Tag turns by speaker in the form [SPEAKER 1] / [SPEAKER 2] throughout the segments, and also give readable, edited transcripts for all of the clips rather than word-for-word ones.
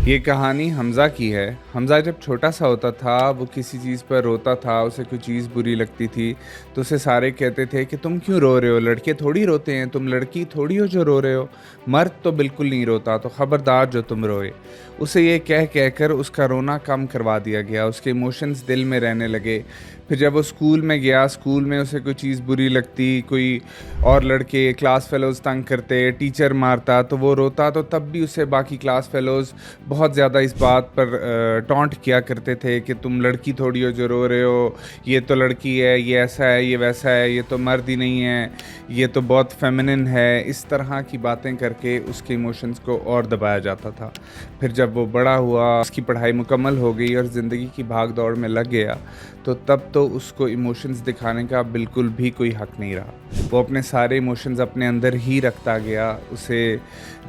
[SPEAKER 1] ये कहानी हमज़ा की है। हमज़ा जब छोटा सा होता था, वो किसी चीज़ पर रोता था, उसे कोई चीज़ बुरी लगती थी, तो उसे सारे कहते थे कि तुम क्यों रो रहे हो? लड़के थोड़ी रोते हैं, तुम लड़की थोड़ी हो जो रो रहे हो, मर्द तो बिल्कुल नहीं रोता, तो खबरदार जो तुम रोए। उसे ये कह कहकर उसका रोना कम करवा दिया गया, उसके इमोशंस दिल में रहने लगे। फिर जब वो स्कूल में गया, स्कूल में उसे कोई चीज़ बुरी लगती, कोई और लड़के क्लास फेलोज़ तंग करते, टीचर मारता, तो वो रोता, तो तब भी उसे बाकी क्लास फेलोज़ बहुत ज़्यादा इस बात पर टॉन्ट किया करते थे कि तुम लड़की थोड़ी हो जो रो रहे हो, ये तो लड़की है, ये ऐसा है, ये वैसा है, ये तो मर्द ही नहीं है, ये तो बहुत फेमिनिन है। इस तरह की बातें करके उसके इमोशंस को और दबाया जाता था। फिर जब वो बड़ा हुआ, उसकी पढ़ाई मुकम्मल हो गई और ज़िंदगी की भाग दौड़ में लग गया, तो तब तो उसको इमोशंस दिखाने का बिल्कुल भी कोई हक नहीं रहा। वो अपने सारे इमोशंस अपने अंदर ही रखता गया। उसे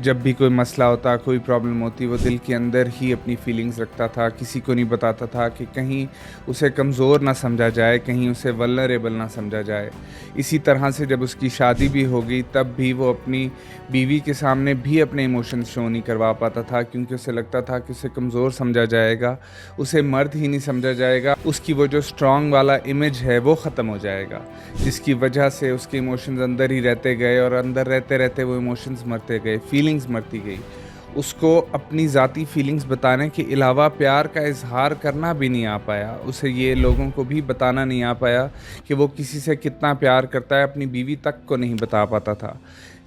[SPEAKER 1] जब भी कोई मसला होता, कोई प्रॉब्लम होती, वो दिल के अंदर ही अपनी फीलिंग्स रखता था, किसी को नहीं बताता था कि कहीं उसे कमज़ोर ना समझा जाए, कहीं उसे वल्नरेबल ना समझा जाए। इसी तरह से जब उसकी शादी भी हो गई, तब भी वो अपनी बीवी के सामने भी अपने इमोशंस शो नहीं करवा पाता था, क्योंकि उसे लगता था कि उसे कमज़ोर समझा जाएगा, उसे मर्द ही नहीं समझा जाएगा, उसकी वो जो स्ट्रॉन्ग वाला इमेज है वो ख़त्म हो जाएगा, जिसकी वजह से उसके इमोशंस अंदर ही रहते गए और अंदर रहते रहते वो इमोशंस मरते गए, फीलिंग्स मरती गई। उसको अपनी ज़ाती फीलिंग्स बताने के अलावा प्यार का इज़हार करना भी नहीं आ पाया। उसे ये लोगों को भी बताना नहीं आ पाया कि वो किसी से कितना प्यार करता है, अपनी बीवी तक को नहीं बता पाता था,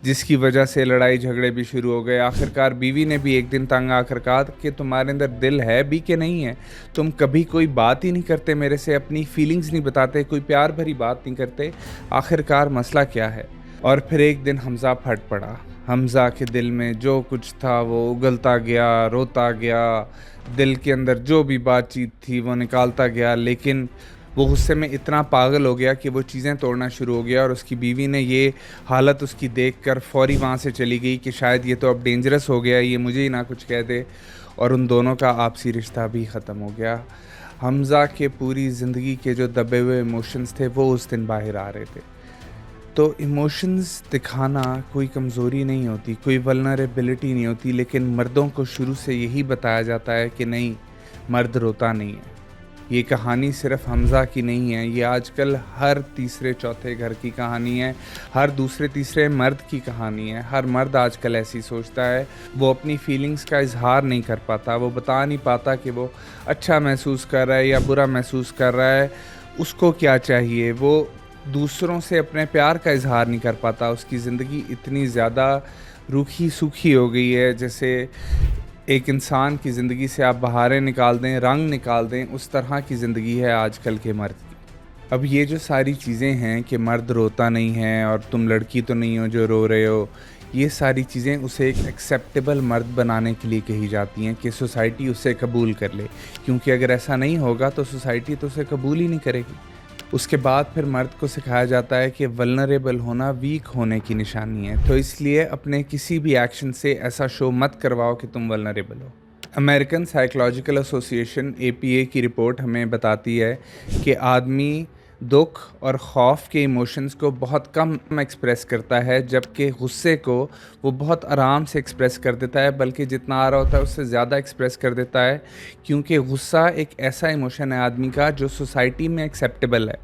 [SPEAKER 1] जिसकी वजह से लड़ाई झगड़े भी शुरू हो गए। आखिरकार बीवी ने भी एक दिन तंग आकर कहा कि तुम्हारे अंदर दिल है भी कि नहीं है? तुम कभी कोई बात ही नहीं करते मेरे से, अपनी फीलिंग्स नहीं बताते, कोई प्यार भरी बात नहीं करते, आखिरकार मसला क्या है? और फिर एक दिन हमज़ा फट पड़ा। हमज़ा के दिल में जो कुछ था वो उगलता गया, रोता गया, दिल के अंदर जो भी बातचीत थी वो निकालता गया, लेकिन वो गुस्से में इतना पागल हो गया कि वो चीज़ें तोड़ना शुरू हो गया। और उसकी बीवी ने ये हालत उसकी देखकर फ़ौरी वहाँ से चली गई कि शायद ये तो अब डेंजरस हो गया, ये मुझे ही ना कुछ कह दे, और उन दोनों का आपसी रिश्ता भी ख़त्म हो गया। हमज़ा के पूरी ज़िंदगी के जो दबे हुए इमोशंस थे वो उस दिन बाहर आ रहे थे। तो इमोशंस दिखाना कोई कमज़ोरी नहीं होती, कोई वल्नरेबिलिटी नहीं होती, लेकिन मर्दों को शुरू से यही बताया जाता है कि नहीं, मर्द रोता नहीं है। ये कहानी सिर्फ़ हमज़ा की नहीं है, ये आजकल हर तीसरे चौथे घर की कहानी है, हर दूसरे तीसरे मर्द की कहानी है। हर मर्द आजकल ऐसी सोचता है, वो अपनी फीलिंग्स का इज़हार नहीं कर पाता, वो बता नहीं पाता कि वो अच्छा महसूस कर रहा है या बुरा महसूस कर रहा है, उसको क्या चाहिए। वो दूसरों से अपने प्यार का इज़हार नहीं कर पाता। उसकी ज़िंदगी इतनी ज़्यादा रूखी सूखी हो गई है, जैसे एक इंसान की ज़िंदगी से आप बहारें निकाल दें, रंग निकाल दें, उस तरह की ज़िंदगी है आजकल के मर्द की। अब ये जो सारी चीज़ें हैं कि मर्द रोता नहीं है और तुम लड़की तो नहीं हो जो रो रहे हो, ये सारी चीज़ें उसे एक एक्सेप्टेबल मर्द बनाने के लिए कही जाती हैं कि सोसाइटी उसे कबूल कर ले, क्योंकि अगर ऐसा नहीं होगा तो सोसाइटी तो उसे कबूल ही नहीं करेगी। उसके बाद फिर मर्द को सिखाया जाता है कि वल्नरेबल होना वीक होने की निशानी है, तो इसलिए अपने किसी भी एक्शन से ऐसा शो मत करवाओ कि तुम वल्नरेबल हो। अमेरिकन साइकोलॉजिकल एसोसिएशन एपीए की रिपोर्ट हमें बताती है कि आदमी दुख और खौफ के इमोशंस को बहुत कम एक्सप्रेस करता है, जबकि गुस्से को वो बहुत आराम से एक्सप्रेस कर देता है, बल्कि जितना आ रहा होता है उससे ज़्यादा एक्सप्रेस कर देता है, क्योंकि गुस्सा एक ऐसा इमोशन है आदमी का जो सोसाइटी में एक्सेप्टेबल है,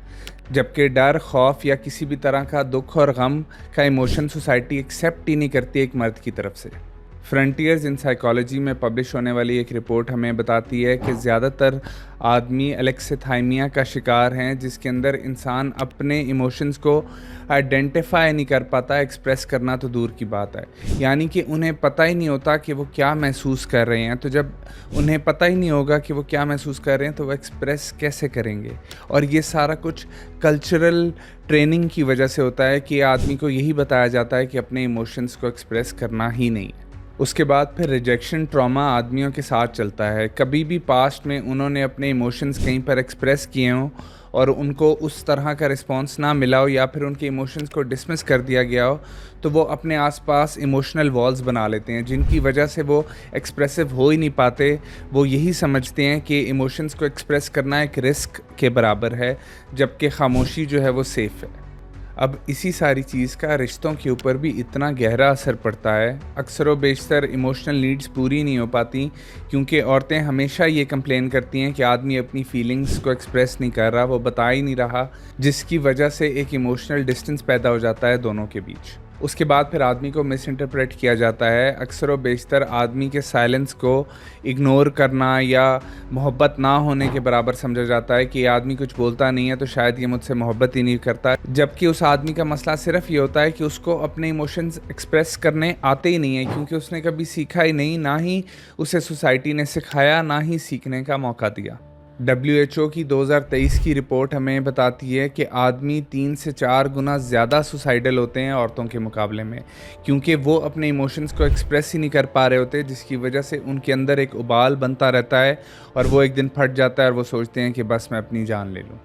[SPEAKER 1] जबकि डर, खौफ या किसी भी तरह का दुख और गम का इमोशन सोसाइटी एक्सेप्ट ही नहीं करती एक मर्द की तरफ से। फ्रंटियर्स इन साइकोलॉजी में पब्लिश होने वाली एक रिपोर्ट हमें बताती है कि ज़्यादातर आदमी एलेक्सीथाइमिया का शिकार हैं, जिसके अंदर इंसान अपने इमोशंस को आइडेंटिफाई नहीं कर पाता, एक्सप्रेस करना तो दूर की बात है। यानी कि उन्हें पता ही नहीं होता कि वो क्या महसूस कर रहे हैं, तो जब उन्हें पता ही नहीं होगा कि वो क्या महसूस कर रहे हैं तो वो एक्सप्रेस कैसे करेंगे। और ये सारा कुछ कल्चरल ट्रेनिंग की वजह से होता है कि आदमी को यही बताया जाता है कि अपने इमोशंस को एक्सप्रेस करना ही नहीं है। उसके बाद फिर रिजेक्शन ट्रॉमा आदमियों के साथ चलता है। कभी भी पास्ट में उन्होंने अपने इमोशंस कहीं पर एक्सप्रेस किए हों और उनको उस तरह का रिस्पॉन्स ना मिला हो, या फिर उनके इमोशंस को डिसमिस कर दिया गया हो, तो वो अपने आसपास इमोशनल वॉल्स बना लेते हैं, जिनकी वजह से वो एक्सप्रेसिव हो ही नहीं पाते। वो यही समझते हैं कि इमोशंस को एक्सप्रेस करना एक रिस्क के बराबर है, जबकि खामोशी जो है वो सेफ़ है। अब इसी सारी चीज़ का रिश्तों के ऊपर भी इतना गहरा असर पड़ता है। अक्सर व बेशतर इमोशनल नीड्स पूरी नहीं हो पाती क्योंकि औरतें हमेशा ये कंप्लेन करती हैं कि आदमी अपनी फीलिंग्स को एक्सप्रेस नहीं कर रहा, वो बता ही नहीं रहा, जिसकी वजह से एक इमोशनल डिस्टेंस पैदा हो जाता है दोनों के बीच। उसके बाद फिर आदमी को मिस इंटरप्रेट किया जाता है। अक्सर व बेशतर आदमी के साइलेंस को इग्नोर करना या मोहब्बत ना होने के बराबर समझा जाता है कि ये आदमी कुछ बोलता नहीं है तो शायद ये मुझसे मोहब्बत ही नहीं करता, जबकि उस आदमी का मसला सिर्फ ये होता है कि उसको अपने इमोशंस एक्सप्रेस करने आते ही नहीं है क्योंकि उसने कभी सीखा ही नहीं, ना ही उसे सोसाइटी ने सिखाया, ना ही सीखने का मौका दिया। WHO की 2023 की रिपोर्ट हमें बताती है कि आदमी 3 से 4 गुना ज़्यादा सुसाइडल होते हैं औरतों के मुकाबले में, क्योंकि वो अपने इमोशंस को एक्सप्रेस ही नहीं कर पा रहे होते, जिसकी वजह से उनके अंदर एक उबाल बनता रहता है और वो एक दिन फट जाता है और वो सोचते हैं कि बस मैं अपनी जान ले लूँ।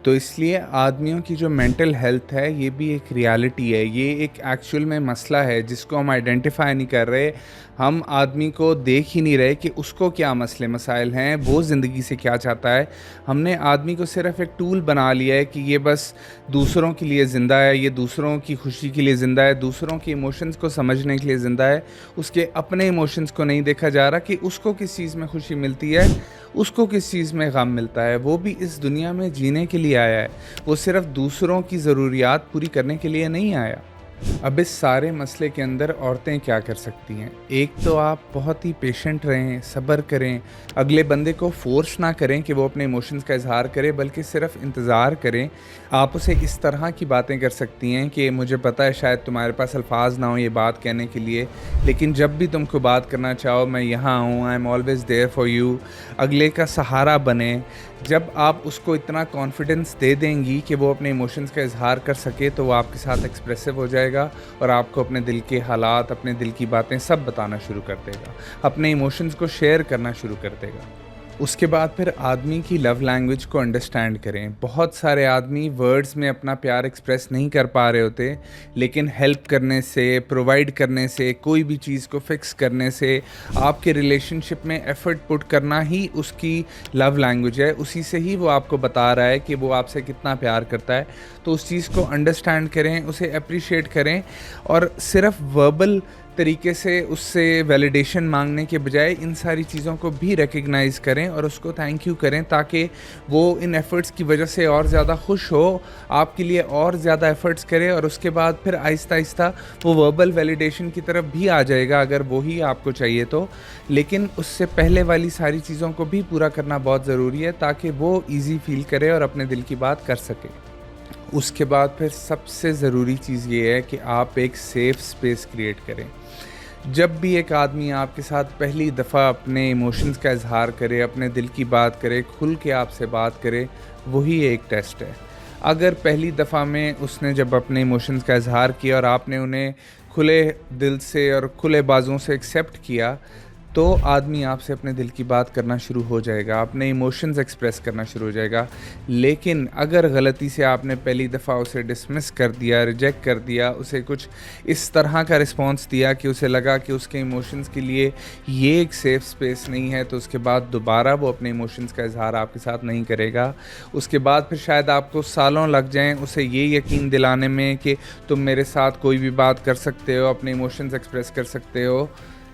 [SPEAKER 1] तो इसलिए आदमियों की जो मेंटल हेल्थ है ये भी एक रियलिटी है, ये एक एक्चुअल में मसला है जिसको हम आइडेंटिफाई नहीं कर रहे। हम आदमी को देख ही नहीं रहे कि उसको क्या मसले मसाइल हैं, वो ज़िंदगी से क्या चाहता है। हमने आदमी को सिर्फ एक टूल बना लिया है कि ये बस दूसरों के लिए ज़िंदा है, ये दूसरों की खुशी के लिए ज़िंदा है, दूसरों के इमोशंस को समझने के लिए ज़िंदा है। उसके अपने इमोशंस को नहीं देखा जा रहा कि उसको किस चीज़ में खुशी मिलती है, उसको किस चीज़ में गम मिलता है। वो भी इस दुनिया में जीने के लिए आया है, वो सिर्फ दूसरों की ज़रूरियात पूरी करने के लिए नहीं आया। अब इस सारे मसले के अंदर औरतें क्या कर सकती हैं? एक तो आप बहुत ही पेशेंट रहें, सब्र करें, अगले बंदे को फोर्स ना करें कि वो अपने इमोशंस का इजहार करे, बल्कि सिर्फ इंतज़ार करें। आप उसे इस तरह की बातें कर सकती हैं कि मुझे पता है शायद तुम्हारे पास अल्फाज ना हो ये बात कहने के लिए, लेकिन जब भी तुमको बात करना चाहो मैं यहाँ हूँ, I am always there for you. अगले का सहारा बने। जब आप उसको इतना कॉन्फिडेंस दे देंगी कि वो अपने इमोशंस का इजहार कर सके तो वो आपके साथ एक्सप्रेसिव हो जाएगा और आपको अपने दिल के हालात, अपने दिल की बातें सब बताना शुरू कर देगा, अपने इमोशंस को शेयर करना शुरू कर देगा। उसके बाद फिर आदमी की लव लैंग्वेज को अंडरस्टैंड करें। बहुत सारे आदमी वर्ड्स में अपना प्यार एक्सप्रेस नहीं कर पा रहे होते, लेकिन हेल्प करने से, प्रोवाइड करने से, कोई भी चीज़ को फिक्स करने से, आपके रिलेशनशिप में एफर्ट पुट करना ही उसकी लव लैंग्वेज है। उसी से ही वो आपको बता रहा है कि वो आपसे कितना प्यार करता है। तो उस चीज़ को अंडरस्टैंड करें, उसे अप्रिशिएट करें और सिर्फ वर्बल तरीके से उससे वैलिडेशन मांगने के बजाय इन सारी चीज़ों को भी रिकग्नाइज़ करें और उसको थैंक यू करें, ताकि वो इन एफ़र्ट्स की वजह से और ज़्यादा खुश हो, आपके लिए और ज़्यादा एफ़र्ट्स करे और उसके बाद फिर आहिस्ता आहिस्ता वो वर्बल वैलिडेशन की तरफ भी आ जाएगा अगर वो ही आपको चाहिए तो। लेकिन उससे पहले वाली सारी चीज़ों को भी पूरा करना बहुत ज़रूरी है ताकि वो ईज़ी फील करे और अपने दिल की बात कर सके। उसके बाद फिर सबसे ज़रूरी चीज़ ये है कि आप एक सेफ़ स्पेस क्रिएट करें। जब भी एक आदमी आपके साथ पहली दफ़ा अपने इमोशंस का इजहार करे, अपने दिल की बात करे, खुल के आपसे बात करे, वही एक टेस्ट है। अगर पहली दफ़ा में उसने जब अपने इमोशंस का इजहार किया और आपने उन्हें खुले दिल से और खुले बाजुओं से एक्सेप्ट किया, तो आदमी आपसे अपने दिल की बात करना शुरू हो जाएगा, अपने इमोशंस एक्सप्रेस करना शुरू हो जाएगा। लेकिन अगर गलती से आपने पहली दफ़ा उसे डिसमिस कर दिया, रिजेक्ट कर दिया, उसे कुछ इस तरह का रिस्पॉन्स दिया कि उसे लगा कि उसके इमोशंस के लिए ये एक सेफ़ स्पेस नहीं है, तो उसके बाद दोबारा वो अपने इमोशंस का इजहार आपके साथ नहीं करेगा। उसके बाद फिर शायद आपको सालों लग जाएं उसे ये यकीन दिलाने में कि तुम मेरे साथ कोई भी बात कर सकते हो, अपने इमोशंस एक्सप्रेस कर सकते हो,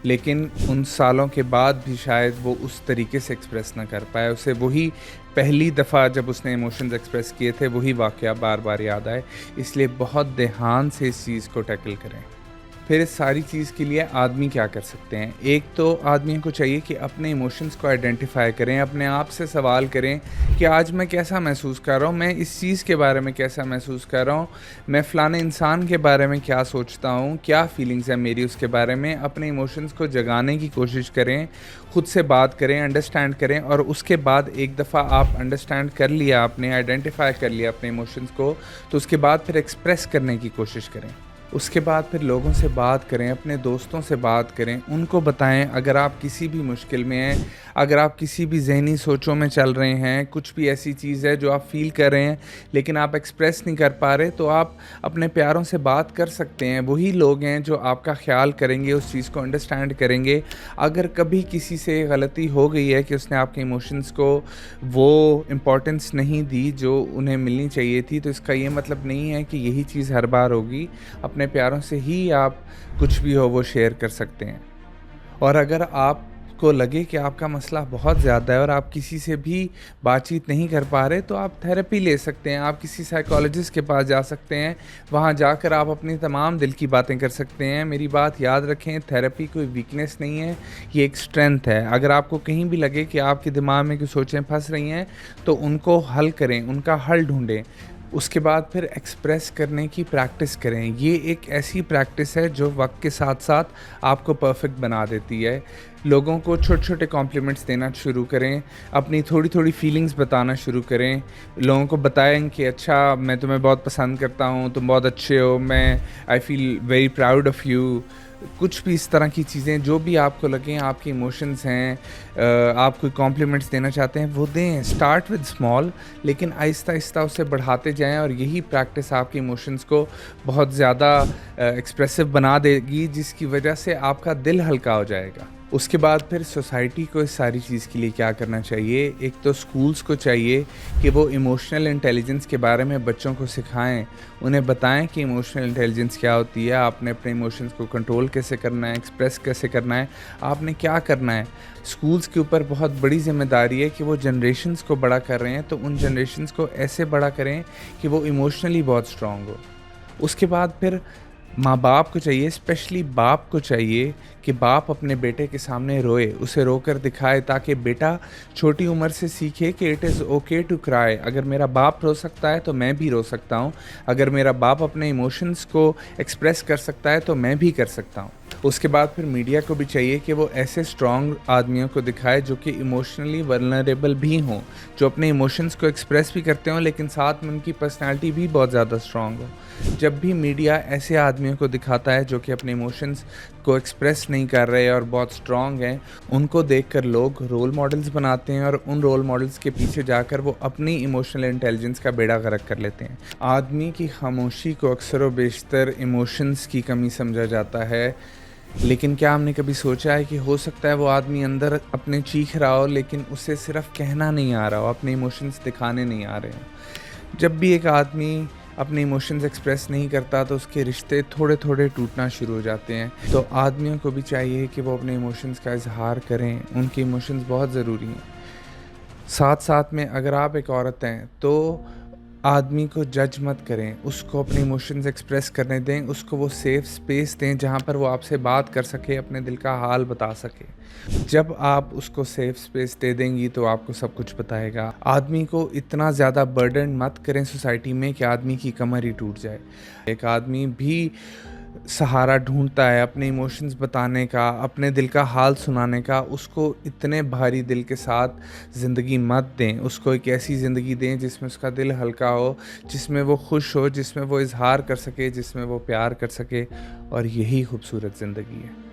[SPEAKER 1] लेकिन उन सालों के बाद भी शायद वो उस तरीके से एक्सप्रेस ना कर पाए। उसे वही पहली दफ़ा जब उसने इमोशंस एक्सप्रेस किए थे वही वाक़या बार बार याद आए। इसलिए बहुत ध्यान से इस चीज़ को टैकल करें। फिर इस सारी चीज़ के लिए आदमी क्या कर सकते हैं? एक तो आदमी को चाहिए कि अपने इमोशंस को आइडेंटिफाई करें, अपने आप से सवाल करें कि आज मैं कैसा महसूस कर रहा हूँ, मैं इस चीज़ के बारे में कैसा महसूस कर रहा हूँ, मैं फ़लाने इंसान के बारे में क्या सोचता हूँ, क्या फीलिंग्स है मेरी उसके बारे में। अपने इमोशंस को जगाने की कोशिश करें, खुद से बात करें, अंडरस्टैंड करें और उसके बाद एक दफ़ा आप अंडरस्टैंड कर लिया, आपने आइडेंटिफाई कर लिया अपने इमोशंस को, तो उसके बाद फिर एक्सप्रेस करने की कोशिश करें। उसके बाद फिर लोगों से बात करें, अपने दोस्तों से बात करें, उनको बताएँ अगर आप किसी भी मुश्किल में हैं, अगर आप किसी भी ज़हनी सोचों में चल रहे हैं, कुछ भी ऐसी चीज़ है जो आप फ़ील कर रहे हैं, लेकिन आप एक्सप्रेस नहीं कर पा रहे, तो आप अपने प्यारों से बात कर सकते हैं। वही लोग हैं जो आपका ख़्याल करेंगे, उस चीज़ को अंडरस्टैंड करेंगे। अगर कभी किसी से गलती हो गई है कि उसने आपके इमोशंस को वो इम्पोर्टेंस नहीं दी जो उन्हें मिलनी चाहिए थी, तो इसका ये मतलब नहीं है कि यही चीज़ हर बार होगी। अपने प्यारों से ही आप कुछ भी हो वो शेयर कर सकते हैं। और अगर आपको लगे कि आपका मसला बहुत ज़्यादा है और आप किसी से भी बातचीत नहीं कर पा रहे, तो आप थेरेपी ले सकते हैं, आप किसी साइकोलॉजिस्ट के पास जा सकते हैं। वहाँ जाकर आप अपनी तमाम दिल की बातें कर सकते हैं। मेरी बात याद रखें, थेरेपी कोई वीकनेस नहीं है, ये एक स्ट्रेंथ है। अगर आपको कहीं भी लगे कि आपके दिमाग में कुछ सोचें फँस रही हैं, तो उनको हल करें, उनका हल ढूँढें। उसके बाद फिर एक्सप्रेस करने की प्रैक्टिस करें। ये एक ऐसी प्रैक्टिस है जो वक़्त के साथ-साथ आपको परफ़ेक्ट बना देती है। लोगों को छोटे-छोटे कॉम्प्लीमेंट्स देना शुरू करें, अपनी थोड़ी-थोड़ी फीलिंग्स बताना शुरू करें। लोगों को बताएँ कि अच्छा मैं तुम्हें बहुत पसंद करता हूँ, तुम बहुत अच्छे हो, मैं I feel very proud of you. कुछ भी इस तरह की चीज़ें जो भी आपको लगें आपके इमोशंस हैं, आप कोई कॉम्प्लीमेंट्स देना चाहते हैं वो दें। स्टार्ट विद स्मॉल, लेकिन आहिस्ता-आहिस्ता उसे बढ़ाते जाएँ और यही प्रैक्टिस आपके इमोशंस को बहुत ज़्यादा एक्सप्रेसिव बना देगी, जिसकी वजह से आपका दिल हल्का हो जाएगा। उसके बाद फिर सोसाइटी को इस सारी चीज़ के लिए क्या करना चाहिए? एक तो स्कूल्स को चाहिए कि वो इमोशनल इंटेलिजेंस के बारे में बच्चों को सिखाएँ, उन्हें बताएँ कि इमोशनल इंटेलिजेंस क्या होती है, आपने अपने इमोशंस को कंट्रोल कैसे करना है, एक्सप्रेस कैसे करना है, आपने क्या करना है। स्कूल्स के ऊपर बहुत बड़ी ज़िम्मेदारी है कि वो जनरेशंस को बड़ा कर रहे हैं, तो उन जनरेशंस को ऐसे बड़ा करें कि वो इमोशनली बहुत स्ट्रॉन्ग हो। उसके बाद फिर माँ-बाप को चाहिए, स्पेशली बाप को चाहिए कि बाप अपने बेटे के सामने रोए, उसे रोकर दिखाए ताकि बेटा छोटी उम्र से सीखे कि it is okay to cry. अगर मेरा बाप रो सकता है तो मैं भी रो सकता हूँ। अगर मेरा बाप अपने इमोशंस को एक्सप्रेस कर सकता है तो मैं भी कर सकता हूँ। उसके बाद फिर मीडिया को भी चाहिए कि वो ऐसे स्ट्रॉन्ग आदमियों को दिखाए जो कि इमोशनली वल्नरेबल भी हों, जो अपने इमोशंस को एक्सप्रेस भी करते हों लेकिन साथ में उनकी पर्सनैलिटी भी बहुत ज़्यादा स्ट्रॉन्ग हो। जब भी मीडिया ऐसे आदमियों को दिखाता है जो कि अपने इमोशंस को एक्सप्रेस नहीं कर रहे और बहुत स्ट्रॉन्ग हैं, उनको देखकर लोग रोल मॉडल्स बनाते हैं और उन रोल मॉडल्स के पीछे जाकर वो अपनी इमोशनल इंटेलिजेंस का बेड़ा गर्क कर लेते हैं। आदमी की खामोशी को अक्सर व बेशतर इमोशंस की कमी समझा जाता है, लेकिन क्या हमने कभी सोचा है कि हो सकता है वो आदमी अंदर अपने चीख रहा हो लेकिन उसे सिर्फ कहना नहीं आ रहा हो, अपने इमोशंस दिखाने नहीं आ रहे हों। जब भी एक आदमी अपने इमोशंस एक्सप्रेस नहीं करता तो उसके रिश्ते थोड़े-थोड़े टूटना शुरू हो जाते हैं। तो आदमियों को भी चाहिए कि वो अपने इमोशंस का इज़हार करें, उनके इमोशंस बहुत ज़रूरी हैं। साथ-साथ में अगर आप एक औरत हैं तो आदमी को जज मत करें, उसको अपने इमोशंस एक्सप्रेस करने दें, उसको वो सेफ स्पेस दें जहाँ पर वो आपसे बात कर सके, अपने दिल का हाल बता सके। जब आप उसको सेफ स्पेस दे देंगी तो आपको सब कुछ बताएगा। आदमी को इतना ज़्यादा बर्डन मत करें सोसाइटी में कि आदमी की कमर ही टूट जाए। एक आदमी भी सहारा ढूँढता है अपने इमोशंस बताने का, अपने दिल का हाल सुनाने का। उसको इतने भारी दिल के साथ ज़िंदगी मत दें, उसको एक ऐसी ज़िंदगी दें जिसमें उसका दिल हल्का हो, जिसमें वो खुश हो, जिसमें वो इज़हार कर सके, जिसमें वो प्यार कर सके, और यही खूबसूरत ज़िंदगी है।